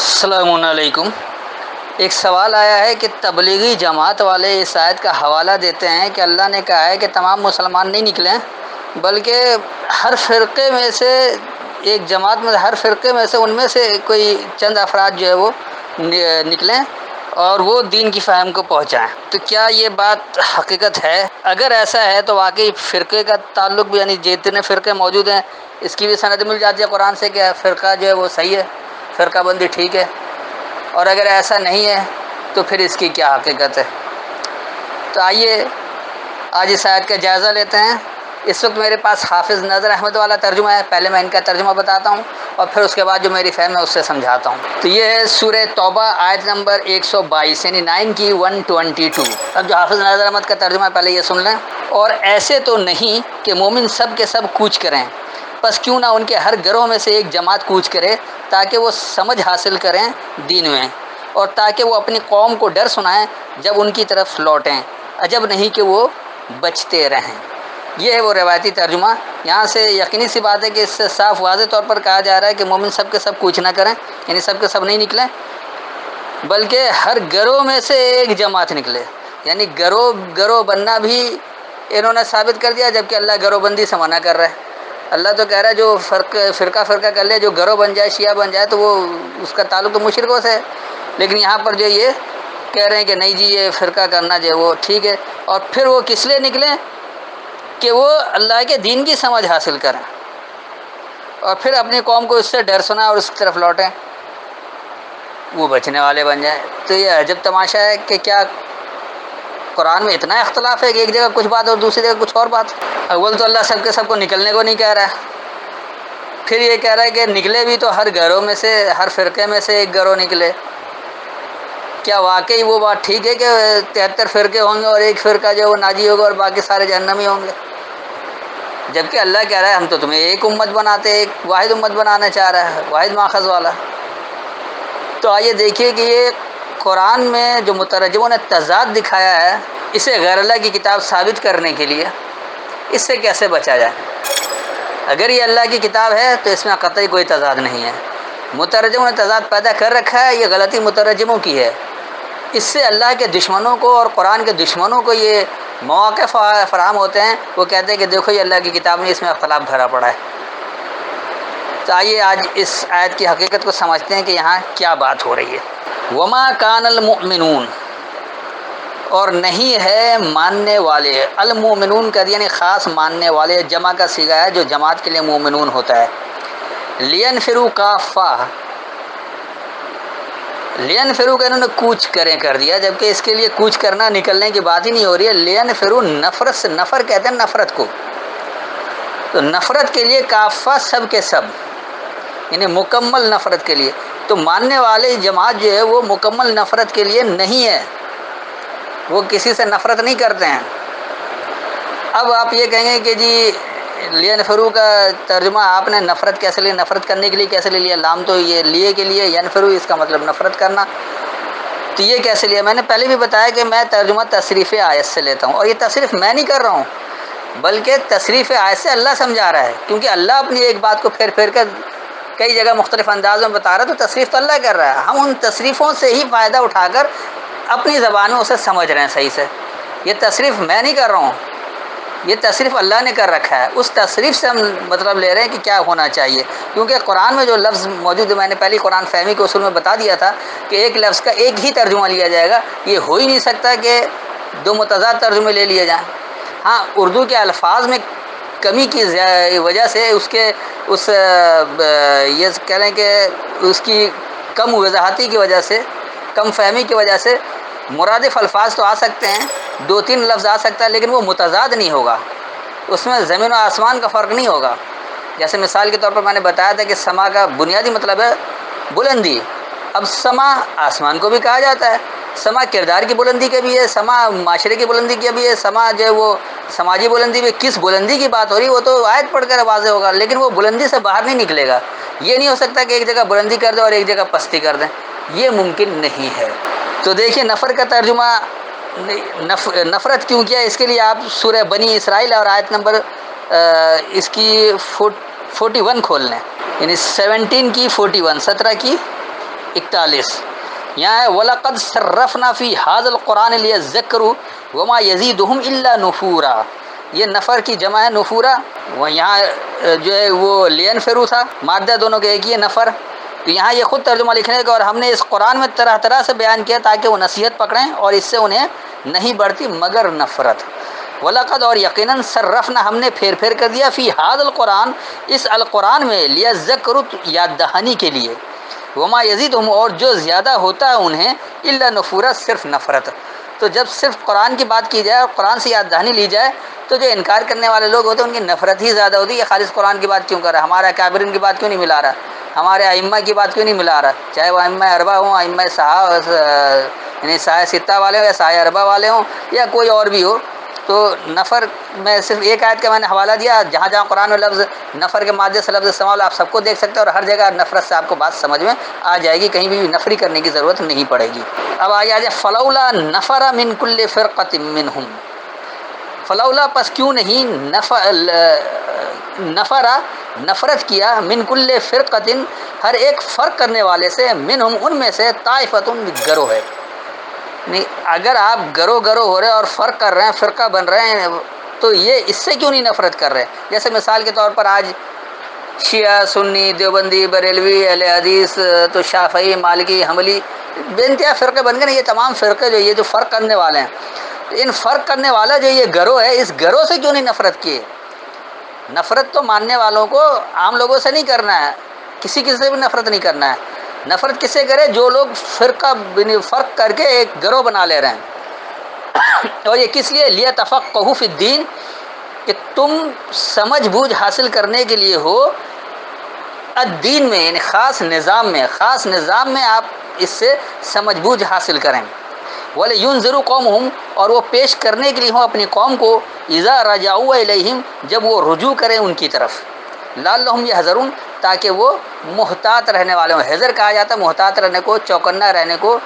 السلام علیکم۔ ایک سوال آیا ہے کہ تبلیغی جماعت والے اس آیت کا حوالہ دیتے ہیں کہ اللہ نے کہا ہے کہ تمام مسلمان نہیں نکلیں بلکہ ہر فرقے میں سے ایک جماعت میں ہر فرقے میں سے ان میں سے کوئی چند افراد جو ہے وہ نکلیں اور وہ دین کی فہم کو پہنچائیں۔ تو کیا یہ بات حقیقت ہے؟ اگر ایسا ہے تو واقعی فرقے کا تعلق بھی، یعنی جتنے فرقے موجود ہیں اس کی بھی سند مل جاتی ہے قرآن سے کہ فرقہ جو ہے وہ صحیح ہے، فرقہ بندی ٹھیک ہے، اور اگر ایسا نہیں ہے تو پھر اس کی کیا حقیقت ہے؟ تو آئیے آج اس آیت کا جائزہ لیتے ہیں۔ اس وقت میرے پاس حافظ نظر احمد والا ترجمہ ہے، پہلے میں ان کا ترجمہ بتاتا ہوں اور پھر اس کے بعد جو میری فہم ہے اس سے سمجھاتا ہوں۔ تو یہ ہے سورہ توبہ آیت نمبر 122 یعنی 9 کی 122۔ اب جو حافظ نظر احمد کا ترجمہ ہے پہلے یہ سن لیں۔ اور ایسے تو نہیں کہ مومن سب کے سب کوچ کریں، پس کیوں نہ ان کے ہر گروہ میں سے ایک جماعت کوچ کرے تاکہ وہ سمجھ حاصل کریں دین میں، اور تاکہ وہ اپنی قوم کو ڈر سنائیں جب ان کی طرف لوٹیں، عجب نہیں کہ وہ بچتے رہیں۔ یہ ہے وہ روایتی ترجمہ۔ یہاں سے یقینی سی بات ہے کہ اس سے صاف واضح طور پر کہا جا رہا ہے کہ مومن سب کے سب کوچ نہ کریں، یعنی سب کے سب نہیں نکلیں بلکہ ہر گروہ میں سے ایک جماعت نکلے، یعنی گروہ بننا بھی انہوں نے ثابت کر دیا، جبکہ اللہ گروہ بندی سے منع کر رہا ہے۔ اللہ تو کہہ رہا ہے جو فرقہ کر لے، جو گروہ بن جائے، شیعہ بن جائے، تو وہ اس کا تعلق تو مشرکوں سے ہے، لیکن یہاں پر جو یہ کہہ رہے ہیں کہ نہیں جی یہ فرقہ کرنا جو ہے وہ ٹھیک ہے، اور پھر وہ کس لیے نکلیں کہ وہ اللہ کے دین کی سمجھ حاصل کریں اور پھر اپنی قوم کو اس سے ڈر سنا اور اس کی طرف لوٹیں، وہ بچنے والے بن جائیں۔ تو یہ عجب تماشا ہے کہ کیا قرآن میں اتنا اختلاف ہے کہ ایک جگہ کچھ بات اور دوسری جگہ کچھ اور بات۔ اول تو اللہ سب کے سب کو نکلنے کو نہیں کہہ رہا ہے، پھر یہ کہہ رہا ہے کہ نکلے بھی تو ہر گروہ میں سے، ہر فرقے میں سے ایک گروہ نکلے۔ کیا واقعی وہ بات ٹھیک ہے کہ 73 فرقے ہوں گے اور ایک فرقہ جو ہے وہ ناجی ہوگا اور باقی سارے جہنمی ہوں گے؟ جبکہ اللہ کہہ رہا ہے ہم تو تمہیں ایک امت بناتے، ایک واحد امت بنانا چاہ رہا ہے، واحد ماخذ والا۔ تو آئیے دیکھیے کہ یہ قرآن میں جو مترجموں نے تضاد دکھایا ہے، اسے غیر اللہ کی کتاب ثابت کرنے کے لیے اس سے کیسے بچا جائے؟ اگر یہ اللہ کی کتاب ہے تو اس میں قطعی کوئی تضاد نہیں ہے۔ مترجموں نے تضاد پیدا کر رکھا ہے، یہ غلطی مترجموں کی ہے۔ اس سے اللہ کے دشمنوں کو اور قرآن کے دشمنوں کو یہ مواقع فراہم ہوتے ہیں، وہ کہتے ہیں کہ دیکھو یہ اللہ کی کتاب نہیں، اس میں اختلاف بھرا پڑا ہے۔ تو آئیے آج اس آیت کی حقیقت کو سمجھتے ہیں کہ یہاں کیا بات ہو رہی ہے۔ وما کان المؤمنون، اور نہیں ہے ماننے والے، المؤمنون کا یعنی خاص ماننے والے، جمع کا صیغہ ہے جو جماعت کے لیے مومنون ہوتا ہے۔ لینفروا کافہ، لینفروا کا انہوں نے کوچ کریں کر دیا، جبکہ اس کے لیے کوچ کرنا نکلنے کی بات ہی نہیں ہو رہی ہے۔ لینفروا نفرت سے، نفر کہتے ہیں نفرت کو، تو نفرت کے لیے کافہ سب کے سب، یعنی مکمل نفرت کے لیے۔ تو ماننے والے جماعت جو ہے وہ مکمل نفرت کے لیے نہیں ہے، وہ کسی سے نفرت نہیں کرتے ہیں۔ اب آپ یہ کہیں گے کہ جی لینفروا کا ترجمہ آپ نے نفرت کیسے لیا، نفرت کرنے کے لیے کیسے لے لیا؟ لام تو یہ لیے کے لیے، ینفروا اس کا مطلب نفرت کرنا، تو یہ کیسے لیا؟ میں نے پہلے بھی بتایا کہ میں ترجمہ تصریف آیت سے لیتا ہوں، اور یہ تصریف میں نہیں کر رہا ہوں بلکہ تصریف آیت سے اللہ سمجھا رہا ہے، کیونکہ اللہ اپنی ایک بات کو پھیر کر کئی جگہ مختلف انداز میں بتا رہا ہے، تو تصریف تو اللہ کر رہا ہے، ہم ان تصریفوں سے ہی فائدہ اٹھا کر اپنی زبان میں اسے سمجھ رہے ہیں صحیح سے۔ یہ تصریف میں نہیں کر رہا ہوں، یہ تصریف اللہ نے کر رکھا ہے، اس تصریف سے ہم مطلب لے رہے ہیں کہ کیا ہونا چاہیے، کیونکہ قرآن میں جو لفظ موجود ہے، میں نے پہلی قرآن فہمی کے اصول میں بتا دیا تھا کہ ایک لفظ کا ایک ہی ترجمہ لیا جائے گا، یہ ہو ہی نہیں سکتا کہ دو متضاد ترجمے لے لیے جائیں۔ ہاں اردو کے الفاظ میں کمی کی وجہ سے یہ کہہ لیں کہ اس کی کم وضاحتی کی وجہ سے، کم فہمی کی وجہ سے مرادف الفاظ تو آ سکتے ہیں، 2-3 لفظ آ سکتا ہے، لیکن وہ متضاد نہیں ہوگا، اس میں زمین و آسمان کا فرق نہیں ہوگا۔ جیسے مثال کے طور پر میں نے بتایا تھا کہ سما کا بنیادی مطلب ہے بلندی، اب سما آسمان کو بھی کہا جاتا ہے، سما کردار کی بلندی کا بھی ہے، سما معاشرے کی بلندی کا بھی ہے، سما جو ہے وہ سماجی بلندی بھی۔ کس بلندی کی بات ہو رہی ہے وہ تو آیت پڑھ کر واضح ہوگا، لیکن وہ بلندی سے باہر نہیں نکلے گا۔ یہ نہیں ہو سکتا کہ ایک جگہ بلندی کر دیں اور ایک جگہ پستی کر دیں، یہ ممکن نہیں ہے۔ تو دیکھیے نفر کا ترجمہ نفرت کیوں کیا، اس کے لیے آپ سورہ بنی اسرائیل اور آیت نمبر اس کی 41 کھول لیں، یعنی 17 کی 41، 17 کی 41 یہاں ہے وَلَقَدْ صَرَّفْنَا فِي هَذَا الْقُرْآنِ لِيَذَّكَّرُوا وَمَا يَزِيدُهُمْ إِلَّا نُفُورًا، یہ نفر کی جمع ہے نفورا، وہ یہاں جو ہے وہ لینفرو تھا، مادہ دونوں کے ایک ہی ہے نفر، تو یہاں یہ خود ترجمہ لکھنے کا، اور ہم نے اس قرآن میں طرح طرح سے بیان کیا تاکہ وہ نصیحت پکڑیں اور اس سے انہیں نہیں بڑھتی مگر نفرت۔ وَلَقَدْ اور یقیناً صرفنا ہم نے پھیر پھیر کر دیا فی هذا القرآن اس القرآن میں لیذکروا یاد دہانی کے لیے، وما یزیدہم اور جو زیادہ ہوتا ہے انہیں الا نفورا صرف نفرت۔ تو جب صرف قرآن کی بات کی جائے اور قرآن سے یاد دہانی لی جائے تو جو انکار کرنے والے لوگ ہوتے ہیں ان کی نفرت ہی زیادہ ہوتی ہے، خالص قرآن کی بات کیوں کر رہا ہے، ہمارا کابرین کی بات کیوں نہیں ملا رہا، ہمارے ائمہ کی بات کیوں نہیں ملا رہا، چاہے وہ ائمہ اربعہ ہوں، ائمہ یعنی سایہ ستہ والے ہوں یا سایہ اربعہ والے ہوں یا کوئی اور بھی ہو۔ تو نفر میں صرف ایک آیت کا میں نے حوالہ دیا، جہاں جہاں قرآن میں لفظ نفر کے مادے سے لفظ استعمال آپ سب کو دیکھ سکتے ہیں، اور ہر جگہ نفرت سے آپ کو بات سمجھ میں آ جائے گی، کہیں بھی نفری کرنے کی ضرورت نہیں پڑے گی۔ اب آگے آ جائے فلولا نفر من کل فرقۃ منہم، فلولا پس کیوں نہیں نفرا نفرت کیا من کل فرقۃ ہر ایک فرق کرنے والے سے، منہم ان میں سے، طائفۃ گروہ ہے، نہیں اگر آپ گروہ گروہ ہو رہے ہیں اور فرق کر رہے ہیں، فرقہ بن رہے ہیں، تو یہ اس سے کیوں نہیں نفرت کر رہے؟ جیسے مثال کے طور پر آج شیعہ، سنی، دیوبندی، بریلوی، اہل حدیث، تو شافعی، مالکی، حنبلی، بے انتہا فرقے بن گئے نا، یہ تمام فرقے جو یہ جو فرق کرنے والے ہیں، ان فرق کرنے والا جو یہ گروہ ہے، اس گروہ سے کیوں نہیں نفرت کیے؟ نفرت تو ماننے والوں کو، عام لوگوں سے نہیں کرنا ہے، کسی کسی سے بھی نفرت نہیں کرنا ہے۔ نفرت کس سے کرے؟ جو لوگ فرق کر کے ایک گروہ بنا لے رہے ہیں، اور یہ کس لیے؟ لیتفقہوا فی الدین، کہ تم سمجھ بوجھ حاصل کرنے کے لیے ہو الدین میں، یعنی خاص نظام میں آپ اس سے سمجھ بوجھ حاصل کریں۔ وَلِيُنذِرُوا قَوْمَهُمْ اور وہ پیش کرنے کے لیے ہوں اپنی قوم کو، اِذَا رَجَعُوا إِلَيْهِمْ جب وہ رجوع کریں ان کی طرف، لَعَلَّهُمْ يَحْذَرُونَ تاکہ وہ محتاط رہنے والے ہوں۔ حذر کہا جاتا ہے محتاط رہنے کو، چوکنا رہنے کو،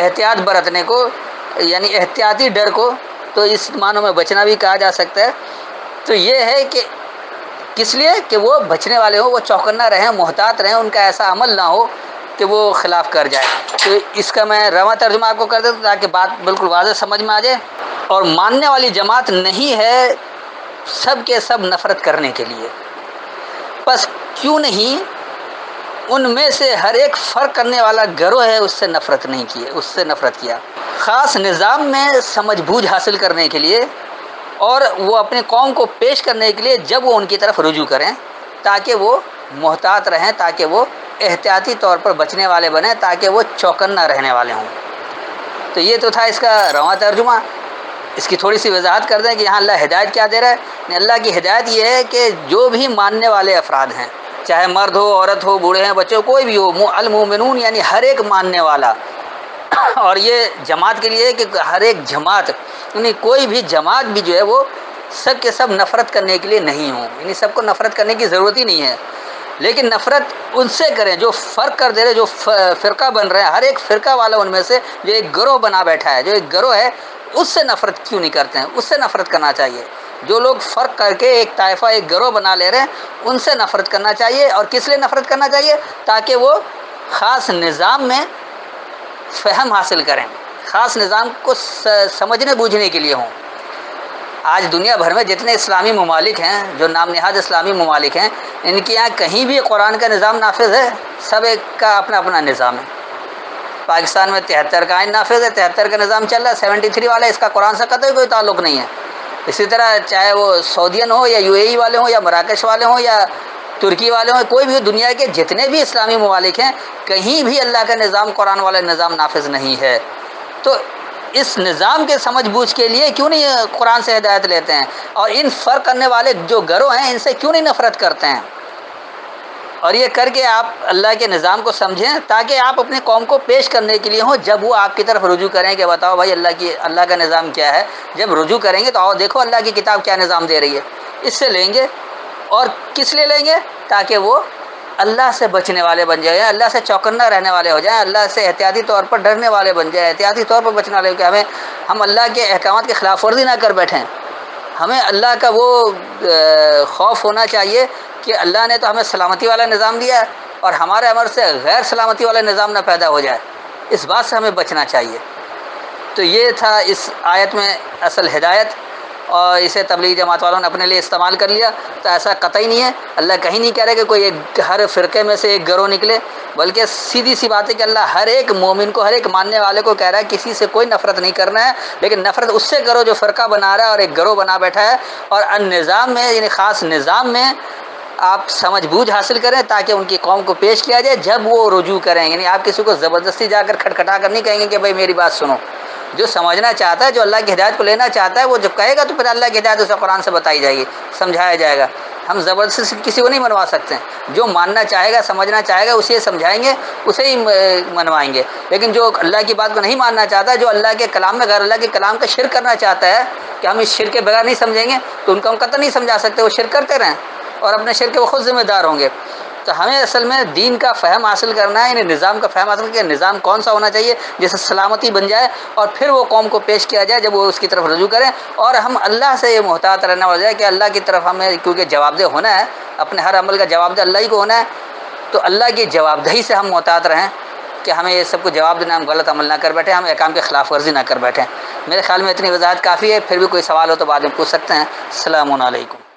احتیاط برتنے کو، یعنی احتیاطی ڈر کو، تو اس معنوں میں بچنا بھی کہا جا سکتا ہے۔ تو یہ ہے کہ کس لیے کہ وہ بچنے والے ہوں، وہ چوکنا رہیں، محتاط رہیں، ان کا ایسا عمل نہ ہو کہ وہ خلاف کر جائے۔ تو اس کا میں رواں ترجمہ آپ کو کر دیتا ہوں تاکہ بات بالکل واضح سمجھ میں آ جائے۔ اور ماننے والی جماعت نہیں ہے سب کے سب نفرت کرنے کے لیے، پس کیوں نہیں ان میں سے ہر ایک فرق کرنے والا گروہ ہے اس سے نفرت نہیں کی، اس سے نفرت کیا، خاص نظام میں سمجھ بوجھ حاصل کرنے کے لیے، اور وہ اپنی قوم کو پیش کرنے کے لیے جب وہ ان کی طرف رجوع کریں تاکہ وہ محتاط رہیں، تاکہ وہ احتیاطی طور پر بچنے والے بنیں، تاکہ وہ چوکنا رہنے والے ہوں۔ تو یہ تو تھا اس کا رواں ترجمہ۔ اس کی تھوڑی سی وضاحت کر دیں کہ یہاں اللہ ہدایت کیا دے رہا ہے۔ اللہ کی ہدایت یہ ہے کہ جو بھی ماننے والے افراد ہیں، چاہے مرد ہو، عورت ہو، بوڑھے ہیں، بچے ہو، کوئی بھی ہو، المؤمنون یعنی ہر ایک ماننے والا، اور یہ جماعت کے لیے ہے کہ ہر ایک جماعت، یعنی کوئی بھی جماعت بھی جو ہے وہ سب کے سب نفرت کرنے کے لیے نہیں ہوں، یعنی سب کو نفرت کرنے کی ضرورت ہی نہیں ہے، لیکن نفرت ان سے کریں جو فرق کر دے رہے، جو فرقہ بن رہے ہیں، ہر ایک فرقہ والا ان میں سے جو ایک گروہ بنا بیٹھا ہے، جو ایک گروہ ہے، اس سے نفرت کیوں نہیں کرتے ہیں؟ اس سے نفرت کرنا چاہیے۔ جو لوگ فرق کر کے ایک طائفہ، ایک گروہ بنا لے رہے ہیں، ان سے نفرت کرنا چاہیے۔ اور کس لیے نفرت کرنا چاہیے؟ تاکہ وہ خاص نظام میں فہم حاصل کریں، خاص نظام کو سمجھنے بوجھنے کے لیے ہوں۔ آج دنیا بھر میں جتنے اسلامی ممالک ہیں، جو نام نہاد اسلامی ممالک ہیں، ان کے یہاں کہیں بھی قرآن کا نظام نافذ ہے؟ سب ایک کا اپنا اپنا نظام ہے۔ پاکستان میں 73 کا آئین نافذ ہے، 73 کا نظام چل رہا ہے، 73 والا اس کا قرآن سے قطعی کوئی تعلق نہیں ہے۔ اسی طرح چاہے وہ سعودین ہوں یا UAE والے ہوں یا مراکش والے ہوں یا ترکی والے ہوں، کوئی بھی دنیا کے جتنے بھی اسلامی ممالک ہیں، کہیں بھی اللہ کا نظام، قرآن والا نظام نافذ نہیں ہے۔ تو اس نظام کے سمجھ بوجھ کے لیے کیوں نہیں قرآن سے ہدایت لیتے ہیں؟ اور ان فرق کرنے والے جو گروہ ہیں ان سے کیوں نہیں نفرت کرتے ہیں؟ اور یہ کر کے آپ اللہ کے نظام کو سمجھیں تاکہ آپ اپنی قوم کو پیش کرنے کے لیے ہوں، جب وہ آپ کی طرف رجوع کریں کہ بتاؤ بھائی اللہ کا نظام کیا ہے۔ جب رجوع کریں گے تو آؤ دیکھو اللہ کی کتاب کیا نظام دے رہی ہے، اس سے لیں گے۔ اور کس لیے لیں گے؟ تاکہ وہ اللہ سے بچنے والے بن جائیں، اللہ سے چوکنا رہنے والے ہو جائیں، اللہ سے احتیاطی طور پر ڈرنے والے بن جائیں، احتیاطی طور پر بچنے والے، کہ ہم اللہ کے احکامات کی خلاف ورزی نہ کر بیٹھیں۔ ہمیں اللہ کا وہ خوف ہونا چاہیے کہ اللہ نے تو ہمیں سلامتی والا نظام دیا ہے، اور ہمارے عمل سے غیر سلامتی والا نظام نہ پیدا ہو جائے، اس بات سے ہمیں بچنا چاہیے۔ تو یہ تھا اس آیت میں اصل ہدایت، اور اسے تبلیغی جماعت والوں نے اپنے لیے استعمال کر لیا۔ تو ایسا قطعی نہیں ہے، اللہ کہیں نہیں کہہ رہے کہ کوئی ایک ہر فرقے میں سے ایک گروہ نکلے، بلکہ سیدھی سی بات ہے کہ اللہ ہر ایک مومن کو، ہر ایک ماننے والے کو کہہ رہا ہے کسی سے کوئی نفرت نہیں کرنا ہے، لیکن نفرت اس سے کرو جو فرقہ بنا رہا ہے اور ایک گروہ بنا بیٹھا ہے۔ اور النظام میں یعنی خاص نظام میں آپ سمجھ بوجھ حاصل کریں تاکہ ان کی قوم کو پیش کیا جائے جب وہ رجوع کریں، یعنی آپ کسی کو زبردستی جا کر کھٹکھٹا کر نہیں کہیں گے کہ بھائی میری بات سنو۔ جو سمجھنا چاہتا ہے، جو اللہ کی ہدایت کو لینا چاہتا ہے، وہ جب کہے گا تو پھر اللہ کی ہدایت اسے قرآن سے بتائی جائے گی، سمجھایا جائے گا۔ ہم زبردستی سے کسی کو نہیں منوا سکتے ہیں، جو ماننا چاہے گا، سمجھنا چاہے گا، اسے سمجھائیں گے، اسے ہی منوائیں گے۔ لیکن جو اللہ کی بات کو نہیں ماننا چاہتا، جو اللہ کے کلام میں غیر اللہ کے کلام کا شرک کرنا چاہتا ہے کہ ہم اس شرک کے بغیر نہیں سمجھیں گے، تو ان کو ہم قطعا نہیں سمجھا سکتے، وہ شرک کرتے رہیں اور اپنے شرک کے وہ خود ذمہ دار ہوں گے۔ تو ہمیں اصل میں دین کا فہم حاصل کرنا ہے، یعنی نظام کا فہم حاصل کرنا ہے، نظام کون سا ہونا چاہیے جس سے سلامتی بن جائے، اور پھر وہ قوم کو پیش کیا جائے جب وہ اس کی طرف رجوع کریں۔ اور ہم اللہ سے یہ محتاط رہنا ہو جائے کہ اللہ کی طرف ہمیں، کیونکہ جواب دہ ہونا ہے، اپنے ہر عمل کا جواب دہ اللہ ہی کو ہونا ہے، تو اللہ کی جواب دہی سے ہم محتاط رہیں کہ ہمیں یہ سب کو جواب دینا، ہم غلط عمل نہ کر بیٹھیں، ہم احکام کی خلاف ورزی نہ کر بیٹھیں۔ میرے خیال میں اتنی وضاحت کافی ہے، پھر بھی کوئی سوال ہو تو بعد میں پوچھ سکتے ہیں۔ السلام علیکم۔